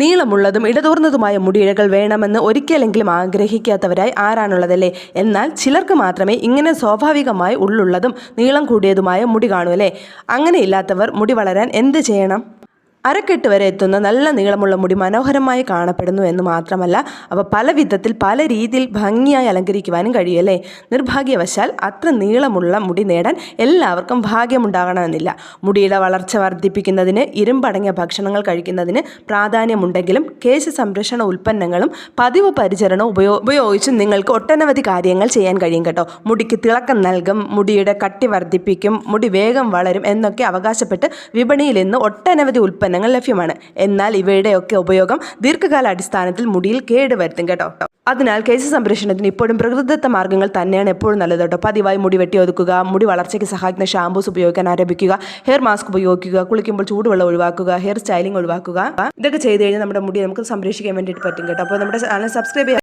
നീളമുള്ളതും ഇടതൂർന്നതുമായ മുടിയിഴകൾ വേണമെന്ന് ഒരിക്കലെങ്കിലും ആഗ്രഹിക്കാത്തവരായി ആരാണുള്ളതല്ലേ? എന്നാൽ ചിലർക്ക് മാത്രമേ ഇങ്ങനെ സ്വാഭാവികമായി ഉള്ളുള്ളതും നീളം കൂടിയതുമായ മുടി കാണൂ അല്ലേ? അങ്ങനെയില്ലാത്തവർ മുടി വളരാൻ എന്ത് ചെയ്യണം? അരക്കെട്ട് വരെ എത്തുന്ന നല്ല നീളമുള്ള മുടി മനോഹരമായി കാണപ്പെടുന്നു എന്ന് മാത്രമല്ല, അവ പല വിധത്തിൽ പല രീതിയിൽ ഭംഗിയായി അലങ്കരിക്കുവാനും കഴിയുമല്ലേ? നിർഭാഗ്യവശാൽ അത്ര നീളമുള്ള മുടി നേടാൻ എല്ലാവർക്കും ഭാഗ്യമുണ്ടാകണമെന്നില്ല. മുടിയുടെ വളർച്ച വർദ്ധിപ്പിക്കുന്നതിന് ഇരുമ്പടങ്ങിയ ഭക്ഷണങ്ങൾ കഴിക്കുന്നതിന് പ്രാധാന്യമുണ്ടെങ്കിലും കേശ സംരക്ഷണ ഉൽപ്പന്നങ്ങളും പതിവ് പരിചരണവും ഉപയോഗിച്ചും നിങ്ങൾക്ക് ഒട്ടനവധി കാര്യങ്ങൾ ചെയ്യാൻ കഴിയും കേട്ടോ. മുടിക്ക് തിളക്കം നൽകും, മുടിയുടെ കട്ടി വർദ്ധിപ്പിക്കും, മുടി വേഗം വളരും എന്നൊക്കെ അവകാശപ്പെട്ട് വിപണിയിൽ ഇന്ന് ഒട്ടനവധി ഉൽപ്പന്നങ്ങൾ ലഭ്യമാണ്. എന്നാൽ ഇവയുടെയൊക്കെ ഉപയോഗം ദീർഘകാല അടിസ്ഥാനത്തിൽ മുടിയിൽ കേടുവരുത്തും കേട്ടോ. അതിനാൽ കേശ സംരക്ഷണത്തിന് ഇപ്പോഴും പ്രകൃതിദത്ത മാർഗ്ഗങ്ങൾ തന്നെയാണ് എപ്പോഴും നല്ലത് കേട്ടോ. പതിവായി മുടി വെട്ടി ഒതുക്കുക, മുടി വളർച്ചയ്ക്ക് സഹായിക്കുന്ന ഷാമ്പൂസ് ഉപയോഗിക്കാൻ ആരംഭിക്കുക, ഹെയർ മാസ്ക് ഉപയോഗിക്കുക, കുളിക്കുമ്പോൾ ചൂടുവെള്ളം ഒഴിവാക്കുക, ഹെയർ സ്റ്റൈലിംഗ് ഒഴിവാക്കുക. ഇതൊക്കെ ചെയ്ത് കഴിഞ്ഞാൽ നമ്മുടെ മുടി നമുക്ക് സംരക്ഷിക്കാൻ വേണ്ടിയിട്ട് പറ്റും കേട്ടോ. അപ്പോൾ നമ്മുടെ ചാനൽ സബ്സ്ക്രൈബ്